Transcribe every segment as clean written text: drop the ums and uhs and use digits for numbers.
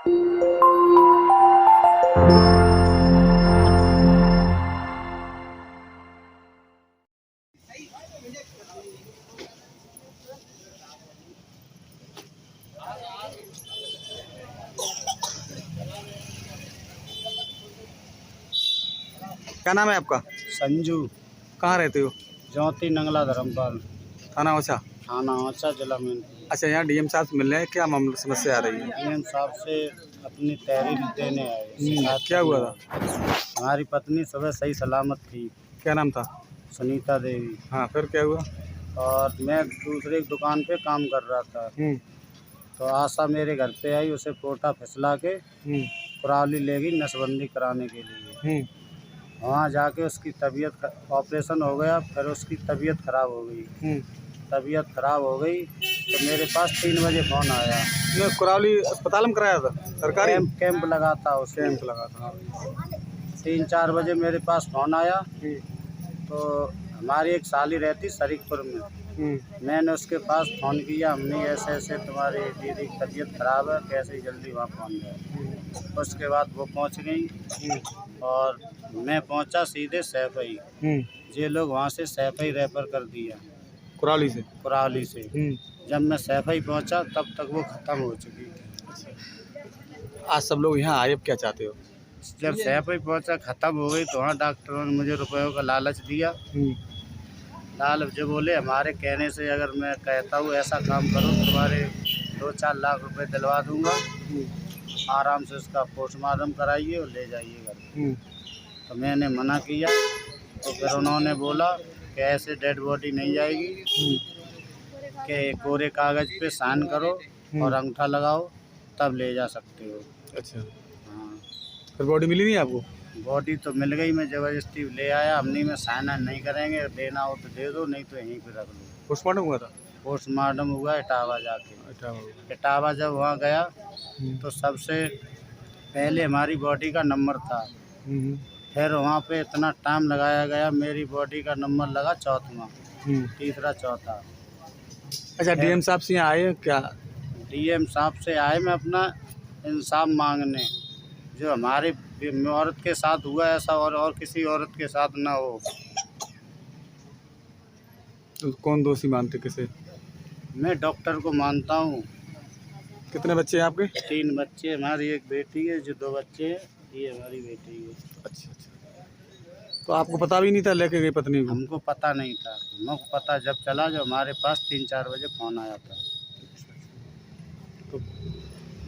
क्या नाम है आपका? संजू। कहाँ रहते हो? ज्योति नंगला धर्मपाल, थाना ओछा। थाना ओछा, जिला में। अच्छा, यहाँ डीएम साहब से मिलने हैं, क्या मामला समस्या आ रही है? डीएम साहब से अपनी तहरीर देने आए। क्या हुआ था? हमारी पत्नी सुबह सही सलामत थी। क्या नाम था? सुनीता देवी। हाँ, फिर क्या हुआ? और मैं दूसरे दुकान पे काम कर रहा था, तो आशा मेरे घर पे आई, उसे पोटा फिसला के कुराली ले गई नसबंदी कराने के लिए। वहाँ जाके उसकी तबीयत, ऑपरेशन हो गया, फिर उसकी तबीयत खराब हो गई। तबीयत खराब हो गई तो मेरे पास 3 बजे फ़ोन आया। मैं कुराली अस्पताल में कराया था, सरकारी कैंप लगा था, उस कैंप लगा था। 3-4 बजे मेरे पास फ़ोन आया। तो हमारी एक साली रहती शरीकपुर में, मैंने उसके पास फ़ोन किया, हमने ऐसे ऐसे तुम्हारी दीदी की तबीयत ख़राब है, कैसे जल्दी वहाँ पहुँच जाए। उसके बाद वो पहुँच गई और मैं पहुँचा सीधे सैफई। ये लोग वहाँ से सैफई रेफ़र कर दिया, कुराली से। जब मैं सैफई पहुँचा तब तक वो ख़त्म हो चुकी थी। आज सब लोग यहाँ आए, अब क्या चाहते हो? जब सैफई पहुँचा, ख़त्म हो गई, तो वहाँ डॉक्टरों ने मुझे रुपयों का लालच दिया। लालच जो बोले, हमारे कहने से अगर मैं कहता हूँ ऐसा काम करो, तुम्हारे 2-4 लाख रुपए दिलवा दूँगा, आराम से उसका पोस्टमार्टम कराइए और ले जाइए घर। तो मैंने मना किया, तो फिर उन्होंने बोला कि ऐसे डेड बॉडी नहीं जाएगी, कि कोरे कागज़ पे साइन करो और अंगूठा लगाओ, तब ले जा सकते हो। अच्छा, हाँ। फिर बॉडी मिली नहीं आपको? बॉडी तो मिल गई, मैं ज़बरदस्ती ले आया। हमने में साइन नहीं करेंगे, देना हो तो दे दो, नहीं तो यहीं पे रख लो। पोस्टमार्टम हुआ था? पोस्टमार्टम हुआ इटावा जाके। इटावा जब वहाँ गया तो सबसे पहले हमारी बॉडी का नंबर था, फिर वहाँ पे इतना टाइम लगाया गया, मेरी बॉडी का नंबर लगा 4वां, तीसरा चौथा। अच्छा, डीएम साहब से यहाँ आए क्या? डीएम साहब से आए मैं अपना इंसाफ मांगने, जो हमारी औरत के साथ हुआ ऐसा और किसी औरत के साथ ना हो। तो कौन दोषी मानते किसे? मैं डॉक्टर को मानता हूँ। कितने बच्चे हैं आपके? 3 बच्चे, हमारी एक बेटी है, जो 2 बच्चे हैं, ये हमारी बेटी है। अच्छा, तो आपको पता भी नहीं था लेके गई पत्नी को? हमको पता नहीं था, हमको पता जब चला, जो हमारे पास 3-4 बजे फ़ोन आया था। तो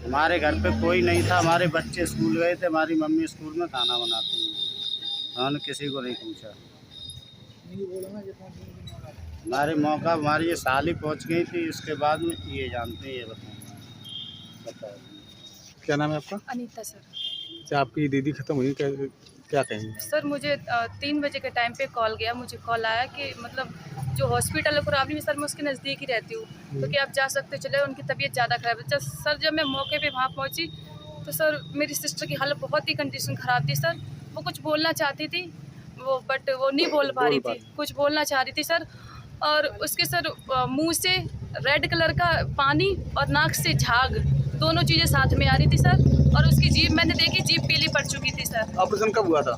हमारे घर पे कोई नहीं था, हमारे बच्चे स्कूल गए थे, हमारी मम्मी स्कूल में खाना बनाती हैं, उन्होंने किसी को नहीं पूछा। हमारी ये साली पहुंच गई थी, उसके बाद में ये जानते हैं, ये बताओ। क्या नाम है आपका? अनीता सर। अच्छा, आपकी दीदी खत्म हुई, क्या कहेंगे? सर मुझे 3 बजे के टाइम पे कॉल गया, मुझे कॉल आया कि मतलब जो हॉस्पिटल है कुराली में सर, मैं उसके नज़दीक ही रहती हूँ, तो कि आप जा सकते हो, चले, उनकी तबीयत ज़्यादा ख़राब है। सर जब मैं मौके पे वहाँ पहुँची तो सर मेरी सिस्टर की हालत बहुत ही कंडीशन ख़राब थी सर। वो कुछ बोलना चाहती थी वो, बट वो नहीं बोल पा रही थी, कुछ बोलना चाह रही थी सर। और उसके सर मुँह से रेड कलर का पानी और नाक से झाग, दोनों चीज़ें साथ में आ रही थी सर। और उसकी जीभ मैंने देखी, जीभ पीली पड़ चुकी थी सर। ऑपरेशन कब हुआ था?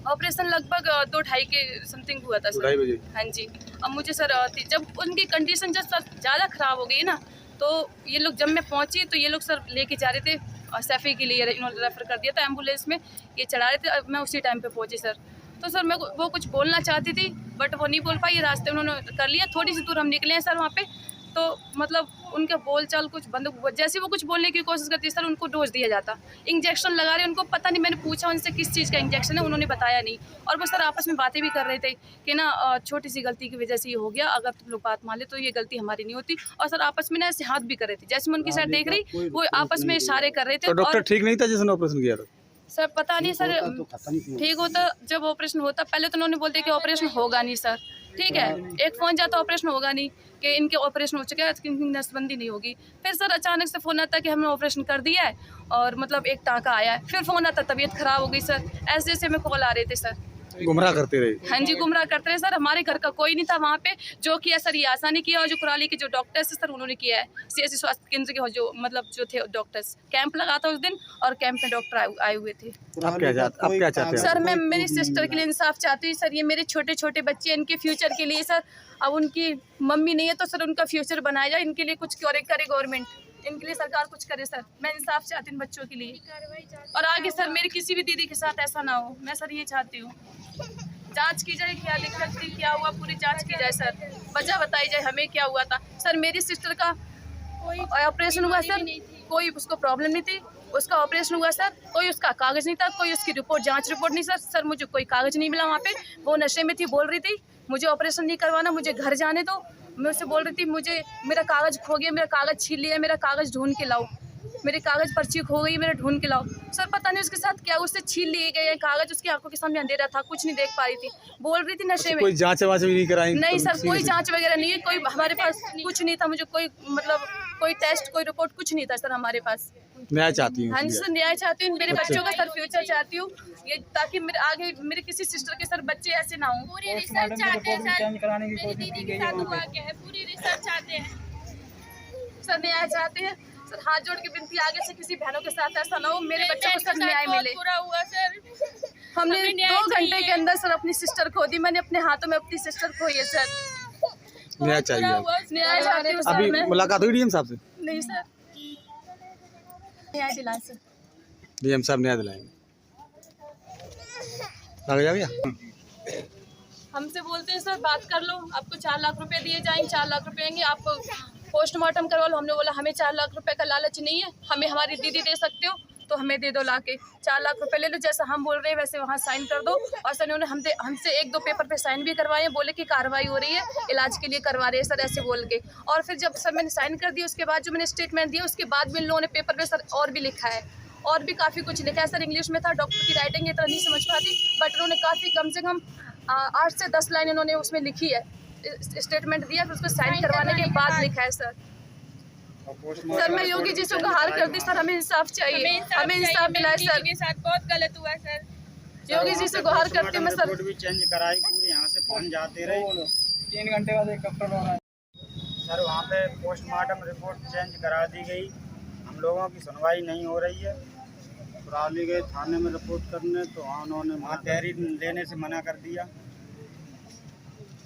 ऑपरेशन लगभग 2-2:30 के समथिंग हुआ था सर। 2:30 बजे? हाँ जी। अब मुझे सर जब उनकी कंडीशन जब सर ज़्यादा ख़राब हो गई ना, तो ये लोग, जब मैं पहुंची तो ये लोग सर लेके जा रहे थे और सैफई के लिए इन्होंने रेफ़र कर दिया था एम्बुलेंस में, ये चढ़ा रहे थे। अब मैं उसी टाइम पे पहुंची सर। तो सर मैं वो कुछ बोलना चाहती थी बट वो नहीं बोल पाई, रास्ते उन्होंने कर लिया। थोड़ी सी दूर हम निकले हैं सर वहाँ पे, तो मतलब उनका बोलचाल कुछ बंद, जैसे वो कुछ बोलने की कोशिश करती है सर, उनको डोज दिया जाता, इंजेक्शन लगा रहे, उनको पता नहीं। मैंने पूछा उनसे किस चीज़ का इंजेक्शन है, उन्होंने बताया नहीं। और वो सर आपस में बातें भी कर रहे थे कि ना छोटी सी गलती की वजह से ये हो गया, अगर तुम लोग बात मान ले तो ये गलती हमारी नहीं होती। और सर आपस में ना ऐसे हाथ भी कर रहे थे, जैसे मैं उनकी साइड देख रही, वो आपस में इशारे कर रहे थे। तो डॉक्टर ठीक नहीं था जिसने ऑपरेशन किया था? सर पता नहीं सर, ठीक होता जब ऑपरेशन होता। पहले तो उन्होंने बोलते कि ऑपरेशन होगा नहीं सर, ठीक है, एक फ़ोन जाता ऑपरेशन होगा नहीं, कि इनके ऑपरेशन हो चुका है, इनकी नसबंदी नहीं होगी। फिर सर अचानक से फ़ोन आता कि हमने ऑपरेशन कर दिया है और मतलब एक टाँका आया है। फिर फ़ोन आता तबीयत ख़राब हो गई सर। ऐसे ऐसे में कॉल आ रहे थे सर। गुमराह करते रहे। हाँ जी, गुमराह करते रहे सर। हमारे घर का कोई नहीं था वहाँ पे जो किया सर, ये आसानी किया। और जो कुराली के जो डॉक्टर्स सर उन्होंने किया है, CSC स्वास्थ्य केंद्र के जो मतलब जो थे डॉक्टर्स, कैंप लगा था उस दिन और कैंप में डॉक्टर आए हुए थे। आप क्या चाहते हैं? सर मैं मेरी सिस्टर के लिए इंसाफ चाहती हूँ सर। ये मेरे छोटे छोटे बच्चे, इनके फ्यूचर के लिए सर, अब उनकी मम्मी नहीं है तो सर उनका फ्यूचर बनाया जाए, इनके लिए कुछ करे गवर्नमेंट, इनके लिए सरकार कुछ करे सर। मैं इंसाफ चाहती हूँ बच्चों के लिए, और आगे सर मेरी किसी भी दीदी के साथ ऐसा ना हो। मैं सर ये चाहती हूँ, जांच की जाए, क्या दिक्कत थी, क्या हुआ, पूरी जांच की जाए सर, वजह बताई जाए हमें क्या हुआ था। सर मेरी सिस्टर का ऑपरेशन हुआ सर, कोई उसको प्रॉब्लम नहीं थी, उसका ऑपरेशन हुआ सर, कोई उसका कागज़ नहीं था, कोई उसकी रिपोर्ट, जांच रिपोर्ट नहीं सर मुझे कोई कागज़ नहीं मिला वहाँ पे। वो नशे में थी, बोल रही थी मुझे ऑपरेशन नहीं करवाना, मुझे घर जाने दो। मैं उससे बोल रही थी मुझे मेरा कागज़ खो गया, मेरा कागज़ छीन लिया, मेरा कागज़ ढूंढ के लाओ, मेरे कागज़ पर्ची खो गई, मेरा ढूंढ के लाओ। सर पता नहीं उसके साथ क्या, उससे छीन लिए गए कागज़, उसकी आंखों के सामने अंधेरा था, कुछ नहीं देख पा रही थी, बोल रही थी नशे में। कोई जांच वाच भी नहीं कराई? नहीं सर, कोई जांच वगैरह नहीं है, कोई हमारे पास कुछ नहीं था, मुझे कोई मतलब कोई टेस्ट, कोई रिपोर्ट कुछ नहीं था सर हमारे पास। न्याय चाहती हूँ? हाँ जी सर, न्याय चाहती हूँ, मेरे बच्चों का सर फ्यूचर चाहती हूँ ये, ताकि मेरे आगे मेरे किसी सिस्टर के सर बच्चे ऐसे ना हों। पूरी रिसर्च चाहते हैं सर, मेरी दीदी के साथ हुआ क्या है, पूरी रिसर्च चाहते हैं सर, न्याय चाहते हैं सर। हाथ जोड़ के विनती, आगे से किसी बहनों के साथ ऐसा ना हो, मेरे बच्चों को सर न्याय मिले। पूरा हुआ सर, हमने 2 घंटे के अंदर सर अपनी सिस्टर खो दी, मैंने अपने हाथों में अपनी सिस्टर खोई है सर। न्याय चाहिए। न्याय चाहती हूँ सर अभी मैं। मुलाकात हुई डीएम साहब से? नहीं सर, न्याय दिलाएं सर। डीएम साहब न्याय दिलाएंगे। आगे जा गया? हमसे बोलते हैं सर बात कर लो, आपको 4 लाख रुपए दिए जाएंगे, 4 लाख रुपए देंगे, आप पोस्टमार्टम करवा लो। हमने बोला हमें 4 लाख रुपए का लालच नहीं है, हमें हमारी दीदी दे सकते हो तो हमें दे दो, लाके 4 लाख रुपए ले लो, जैसा हम बोल रहे हैं वैसे वहाँ साइन कर दो। और सर उन्होंने हमसे 1-2 पेपर पे साइन भी करवाए हैं, बोले कि कार्रवाई हो रही है, इलाज के लिए करवा रहे हैं सर, ऐसे बोल के। और फिर जब सर मैंने साइन कर दिया, उसके बाद जो मैंने स्टेटमेंट दिया, उसके बाद भी इन लोगों ने पेपर पे सर और भी लिखा है, और भी काफ़ी कुछ लिखा है सर। इंग्लिश में था, डॉक्टर की राइटिंग इतना नहीं समझ पाती, बट उन्होंने काफ़ी कम से कम 8 से 10 लाइन उन्होंने उसमें लिखी है, स्टेटमेंट दिया, फिर उसको साइन करवाने के बाद लिखा है सर। सर मैं योगी जी से गुहार करती सर, हमें इंसाफ चाहिए, हमें इंसाफ मिला है सर। के साथ बहुत गलत हुआ सर, योगी जी से गुहार करती हूँ मैं सर। रिपोर्ट भी चेंज कराई, पूरी यहाँ से पहुँच जाते रहे। 3 घंटे बाद एक कप्टर सर वहाँ पे पोस्टमार्टम रिपोर्ट चेंज करा दी गई, हम लोगों की सुनवाई नहीं हो रही है। कुराली गए थाने में रिपोर्ट करने, तो वहाँ उन्होंने वहाँ तहरीर लेने से मना कर दिया।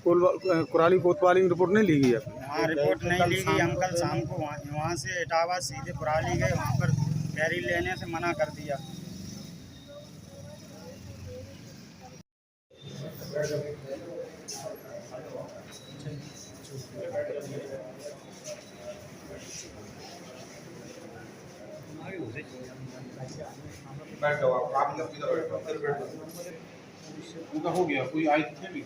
कुराली कोतवाली में रिपोर्ट नहीं ली गई? वहाँ रिपोर्ट नहीं ली गई, हम कल शाम को वहाँ से इटावा सीधे कुराली गए, वहाँ पर तहरीर लेने से मना कर दिया। बैठ जाओ आप अंदर किधर बैठो, उनका हो गया, कोई आई थी भी